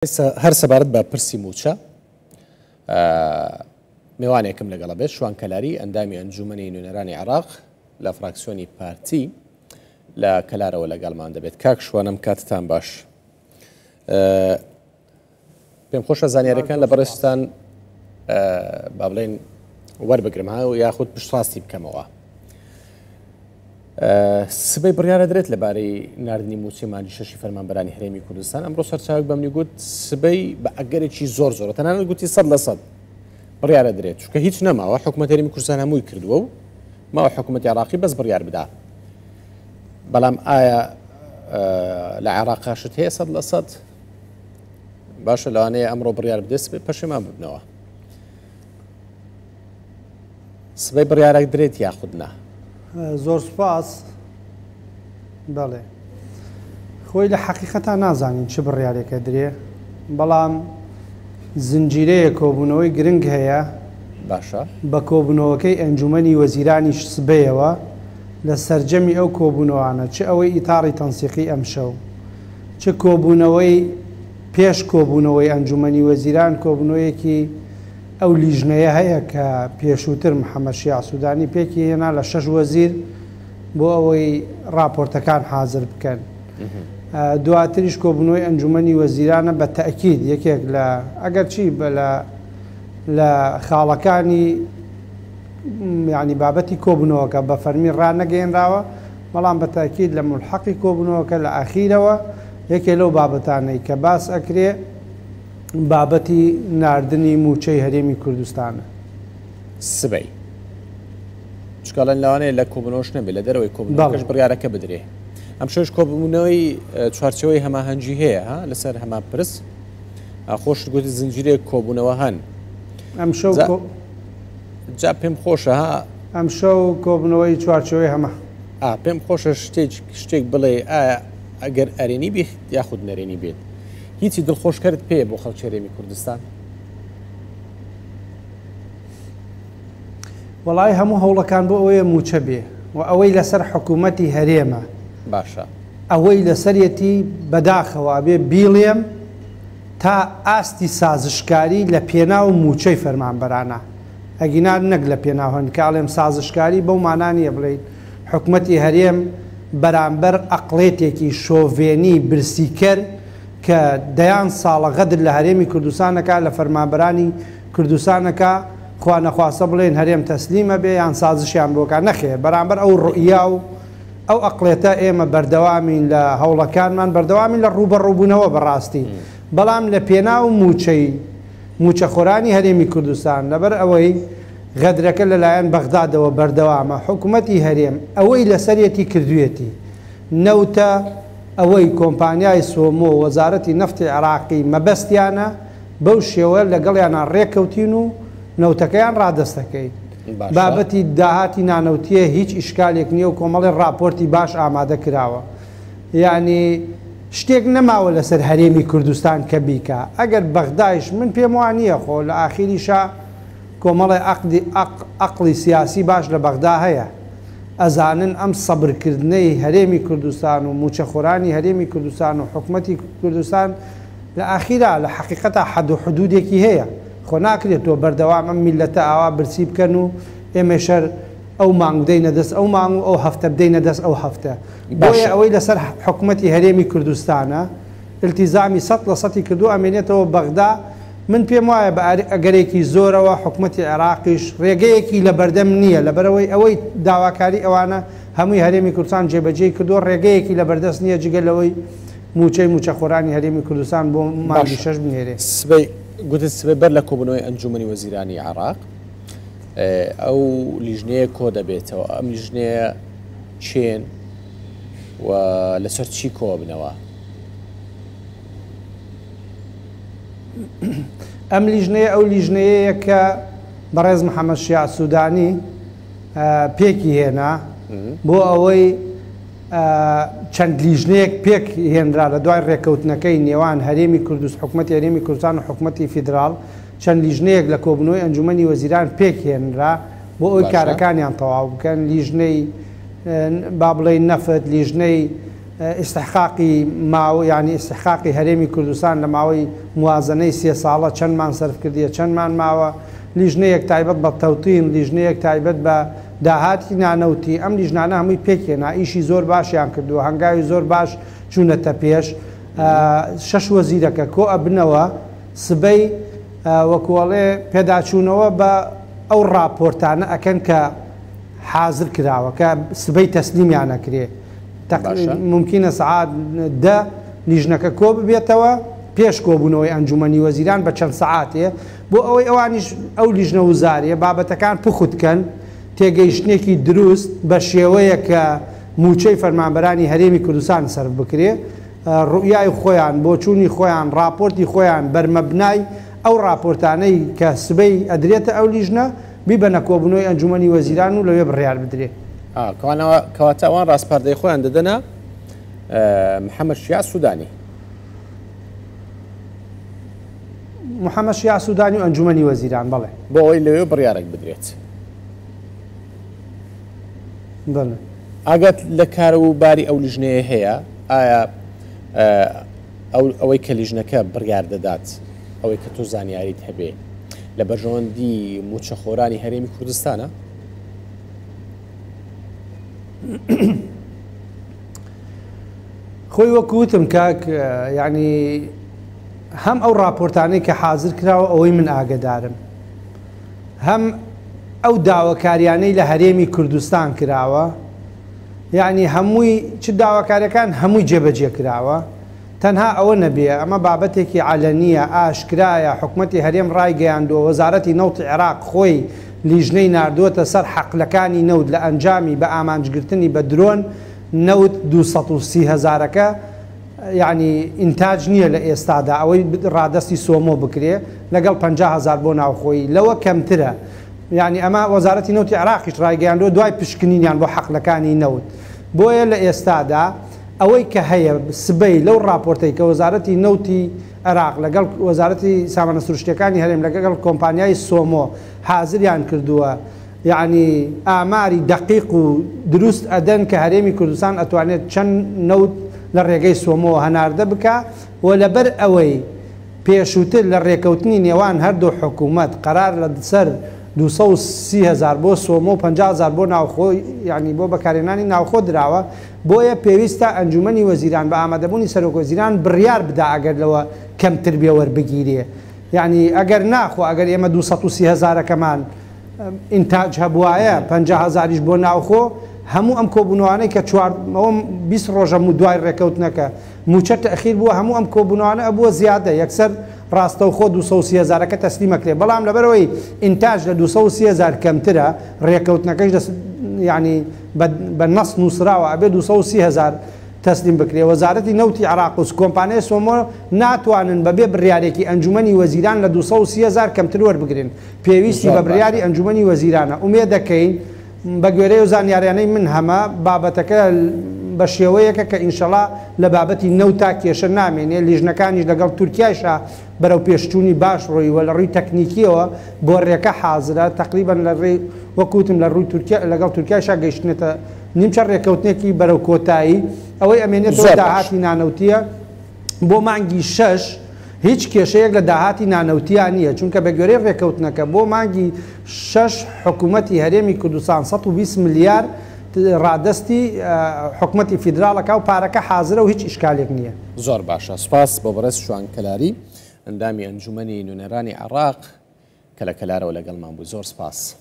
هەر سەبارەت بە پرسی موچە میوانێکم لەگەڵە بێت شوانکەلاری ئەندامی ئەنجومەنی نوێنەرانی عێراق لە فراکسیۆنی پارتی لە کەلارەوە لەگەڵمان دەبێت. کاک شوانم کاتتان باش. پێم خۆشە زانیاریەکان لە بەڕێستان با بڵێن وەربگرم و یاخود پشتڕاستی بکەمەوە. سبەی بڕیارە درێت لەبارەی ناردنی موچەی مانگی شەشی فەرمانبەرانی هەرێمی کوردستان. ئەمڕۆ سەرچاوێک بەمنی گوت سبەی بە ئەگەرێکی زۆر زۆرە، تەنانەت گوتی 100% بڕیارە درێت، چونکە هیچ نەماوە. حکوومەت هەرێمی کوردستان هەمووی کردووە و ماوە حکوومەتی عێراقی بەس بڕیار بدا. بەڵام ئایا لە عێراق شت هەیە 100%؟ باشە لەوانەیە ئەمڕۆ بڕیار بدێت سبەی پەشیمان ببنەوە. سبەی بڕیارێک درێت یاخود نا؟ زۆر سوپاس. بەڵێ خۆی لە حەقیقەتا نازانین چ بڕیارێکە درێ، بەڵام زنجیرەیە کۆبوونەوەی گرنگ هەیە. باشە بە کۆبوونەوەکەی ئەنجومەنی وەزیرانی سبەیەوە لە سەرجەمی ئەو کۆبوونەوانە، چ ئەوەی ئیتاڕی تەنسیقی ئەمشەو، چ کۆبوونەوەی پێش کۆبوونەوەی ئەنجومەنی وەزیران، کۆبوونەوەیەکی ئەو لیژنەیە هەیە کە پێشووتر محەممەد شیع سوودانی پێکی هێنا لە 6 وەزیر بۆ ئەوەی راپۆرتەکان حازر بکەن. دواتریش کۆبوونەوەی ئەنجومەنی وەزیرانە بە تەئکید یەکێک لە ئەگەر چی لە خاڵەکانی یعنی بابەتی کۆبوونەوەکە بە فەرمی ڕانەگەێنراوە، بەڵام بە تەئکید لە ملحەقی کۆبوونەوەکە لە ئاخیرەوە یەکێ لەو بابەتانەی کە باس ئەکرێ بابەتی ناردنی موچەی هەرێمی کوردستانە. سبەی چکڵەن لەوانەیە لە کۆبوونەوەش نەبێت، لە دەرەوەی کۆبوونەوەکەش بڕیارەکە بدرێ. ئەم شەش کۆبوونەوەی چوارچەوەی هەماهەنگی هەیە لەسەر هەما پرس خۆش گوتی زنجیرەیە کۆبوونەوە هەن. ئەم شەو جا پێم خۆشە ئەم شەو کۆبوونەوەی چوارچەوەی هەمە پێم خۆشە شتێک بڵێ ئایا ئەگەر ئەرێنی بیت یاخود نەرێنی بێت هیچی دڵخۆشکرد پێ بۆ خەڵکی هەرێمی کوردستان؟ وەڵای هەموو هەوڵەکان بۆ ئەوەیە موچە بێ و ئەوەی لەسەر حکوومەتی هەرێمە. باشە ئەوەی لەسەرەتی بەداخەوە بێ بیڵێم تا ئاستی سازشکاری لە پێناو موچەی فەرمانبەرانە، ئەگینار نەک لە پێناو هەن کاڵێم سازشکاری بەو مانانیە بڵێین حکوومەتی هەرێم بەرامبەر ئەقڵێتێکی شۆڤێنی برسیکەر کە دەیان ساڵە غەدر لە هەرێمی کوردستانەکە لە فەرمانبەرانی کوردستانەکە خوا نەخواسە بڵێن هەرێم تەسلیمە بێ یان سازشیان بۆکە نەخێ. بەرامبەر ئەو ڕوئیا و ئەو ئەقڵێتە ئێمە بەردەوامین لە هەوڵەکانمان، بەردەوامین لە ڕوبەڕووبوونەوە بەڕاستی، بەڵام لە پێناو موچەخۆرانی هەرێمی کوردستان لەبەر ئەوەی غەدرەکە لەلایەن بەغدادەوە بەردەوامە حکوومەتی هەرێم ئەوەی لەسەرەتی کردوێتی نەوتە ئەوەی کۆمپانیای سۆمۆ وەزارەتی نەفتی عێراقی مەبەستیانە بەو شێوە لەگەڵیانە ڕێککەوتین و نەوتەکەیان ڕادەستەکەیت. بابەتی داهاتی نانەوتیە هیچ ئیشکالێک نییە و کۆمەڵی راپۆرتی باش ئامادە کراوە. یعنی شتێک نەماوە لەسەر هەرێمی کوردستان کە بیکە. ئەگەر بەغدایش من پێم وانە خۆ لە ئاخیریشا کۆمەڵی ئەقلی سیاسی باش لە بەغدا هەیە، ئەزانن ئەم سەبرکردنەی هەرێمی کوردستان و موچەخۆرانی هەرێمی کوردستان و حکوومەتی کوردستان لە ئاخیرا لە حەقیقەتا حەد و حدودێکی هەیە. خۆ ناکرێتەوە بەردەوام ئەم میلەتە ئاوا برسی بکەن و ئێمەشەر ئەو مانگ بدەینە دەست ئەو مانگ و ئەو هەفتە بدەینە دەست ئەو هەفتە. بۆیە ئەوەی لەسەر حکوومەتی هەرێمی کوردستانە التیزامی 100% کردو ئەمێنێتەوە بەغدا. من پێم وایە بە ئەگەرێکی زۆرەوە حکوومەتی عێراقیش ڕێگەیەکی لە بەردەم نییە، لەبەرەوەی ئەوەی داواکاری ئەوانە هەمووی هەرێمی کوردستان جێبەجێ کردو ڕێگەیەکی لە بەردەست نییە جگەلەوەی موچەخۆرانی هەرێمی کوردستان بۆ مانگی 6 بنێرێ. گوتت سبەی بەر لە کۆبوونەوەی ئەنجومەنی وەزیرانی عێراق ئەو لیژنەیە کۆ دەبێتەوە. ئەم لیژنەیە چێن و لەسەر چی کۆ بنەوە؟ ئەم لیژنەیە ئەو لیژنەیە کە بەڕێز محەممەد شیع سوودانی پێکی هێنا بۆ ئەوەی چەند لیژنەیەک پێک هێنرا لە دوای ڕێکەوتنەکەی نێوان هەرێمی کوردستان حکوومەتی هەرێمی کوردستان و حکوومەتی فیدراڵ، چەند لیژنەیەک لە کۆبوونەوەی ئەنجومەنی وەزیران پێک هێنرا بۆ ئەوی کارەکانیان تەواو بکەن. لیژنەی با بڵێ نەفت، لیژنەی استحقاقی ماوە ینی استحقاقی هەرێمی کوردستان لە ماوەی موازنەی 3 ساڵە چەندمان سەرف کردیە چەندمان ماوە لیژنەیەک تایبەت بە تەوتین لیژنەیەک تایبەت بە داهاتی نانەوتی ئەم لیژنانە هەمووی پێکێنا ئیشی زۆر باشیان کردووە هەنگاوی زۆر باش چوونەتە پێش 6 وەزیرەکە کۆ ئەبنەوە سبەی وەکوڵێ پێداچوونەوە بە ئەو راپۆرتانە ئەکەن کە حاضر کراوە کە سبەی تەسلیمیان نەکرێ ممکنە سعات دە لیژنەکە کۆ ببێتەوە پێش کۆبوونەوەی ئەنجومەنی وەزیران بە چەند سعاتێ بۆ ئەوەی ئەوانیش ئەو لیژنە وزاریە بابەتەکان پخوتکەن تێگەیشتێکی دروست بە شێوەیە کە موچەی فەرمانبەرانی هەرێمی کوردستان سەرف بکرێ ڕوئیای خۆیان بۆ چوونی خۆیان راپۆرتی خۆیان بەرمەبنای ئەو راپۆرتانەی کە سبەی ئەدرێتە ئەو لیژنە بیبەنە کۆبوونەوەی ئەنجومەنی وەزیران و لەوێ بڕیار بدرێ کەواتە ئەوان ڕاستپاردەی خۆیان دەدەنە محەممەد شیع سوودانی محەممەد شیع سوودانی و ئەنجومەنی وەزیران بەڵێ بۆ ئەوەی لەوێ بڕیارێک بدرێت ئاگات لە کاروباری ئەو لیژنەیە هەیە ئایا ئەوەی کە لیژنەکە بڕیار دەدات ئەوەی کە تۆ زانیاریت هەبێ لە بەرژەوەندی موچەخۆرانی هەرێمی کوردستانە خۆی وەکوتم کاک ینی هەم ئەو راپۆرتانەی کە حاضر کراوە ئەوەی من ئاگدارم هەم ئەو داواکاریانەی لە هەرێمی کوردستان کراوە یعنی هەمووی چ داواکاریەکان هەمووی جێبەجێ کراوە تەنها ئەوە نەبێ ئەمە بابەتێکی علەنیە ئاشکرایە حکوومەتی هەرێم ڕایگەیاندووە وەزارەتی نەوتی عێراق خۆی لیژنەی ناردووەتە سەر حەقلەکانی نەوت لە ئەنجامی بە ئامانجگرتنی بە درۆن نەوت 230,000ەکە یعنی ئینتاج نییە لە ئێستادا ئەوەی ڕادستی سۆمۆ بکرێ لەگەڵ 50,000 بۆ ناوخۆی لەوە کەمترە یعنی ئەمە وەزارەتی نەوتی عێراقیش ڕایگەیاندووە دوای پشکنینیان بۆ حەقلەکانی نەوت بۆیە لە ئێستادا ئەوەی کە هەیە سبەی لەو راپۆرتەی کە وەزارەتی نەوتی عێراق لەگەڵ وەزارەتی سامانە سروشتیەکانی هەرێم لەگەڵ کۆمپانیای سۆمۆ حازریان کردووە یعنی ئاماری دقیق و دروست ئەدەن کە هەرێمی کوردستان ئەتوانێت چەند نەوت لە ڕێگەی سۆمۆ هەناردە بکە و لەبەر ئەوەی پێشووتر لە ڕێکەوتنی نێوان هەردوو حکوومەت قەرار لە سەر 230,000 بۆ سۆمۆ و 50,000 بۆ ناوخۆ یعنی بۆ بەکارێنانی ناوخۆ دراوە بۆیە پێویستە ئەنجومەنی وەزیران بە ئامادەبوونی سەرۆک وەزیران بڕیار بدا ئەگەر لەوە کەمتر بێ وەربگیرێ یعنی ئەگەر ناخۆ ئەگەر ئێمە 230,000ەکەمان ئینتاج هەبوایە 50,000یش بۆ ناوخۆ هەموو ئەم کۆبوونەوانەی کە 20 ڕۆژە و دوای ڕێکەوتنەکە موچە تەخیر بووە هەموو ئەم کۆبوونەوانە ئەبووە زیادە یەکسەر ڕاستەوخۆ 230,000ەکە تەسلیمەکرێ بەڵام لەبەرەوەی ئینتاج لە 230,000 کەمترە ڕێکەوتنەکەش ینی بە نەس نووسراوە ئەبێ 230,000 تەسلیم بکرێ وەزارەتی نەوتی عێراق و کۆمپانیای سۆمۆ ناتوانن بەبێ بڕیارێکی ئەنجومەنی وەزیران لە 230,000 کەمتر وەربگرن پێویستی بە بڕیاری ئەنجومەنی وەزیرانە ئومێ دەکەین بە گوێرەی و زانیاریانەی من هەمە بابەتەکە بە شێوەیەکە کە ئینشەڵا لە بابەتی نەوتا کێشە نامێنێ لیژنەکانیش لەگەڵ تورکیایشە بەرەو پێشچوونی باش ڕۆیوە لە ڕووی تەکنیکیەوە بۆ ڕێکە حازرە تقریبا لە ڕێ وەکوتم لە ڕووی لەگەڵ تورکیایشا گەیشتنێتە نیمچە ڕێکەوتنێکی بەرەو کۆتایی ئەوەی ئەمێنێتەوە داهاتی نانەوتیە بۆ مانگی 6 هیچ کێشەیەک لە داهاتی نانەوتیان نییە چونکە بە گوێرەی ڕێکەوتنەکە بۆ مانگی 6 حکوومەتی هەرێمی کوردستان 120 ملیار ڕادستی حکوومەتی فیدراڵەکە و پارەکە حازرە و هیچ ئیشکالێک نییە زۆر باشە سوپاس بۆ بەڕێز شوان کەلاری ئەندامی ئەنجومەنی نوێنەرانی عێراق کە لە کەلارەوە لەگەڵمان بوو زۆر سپاس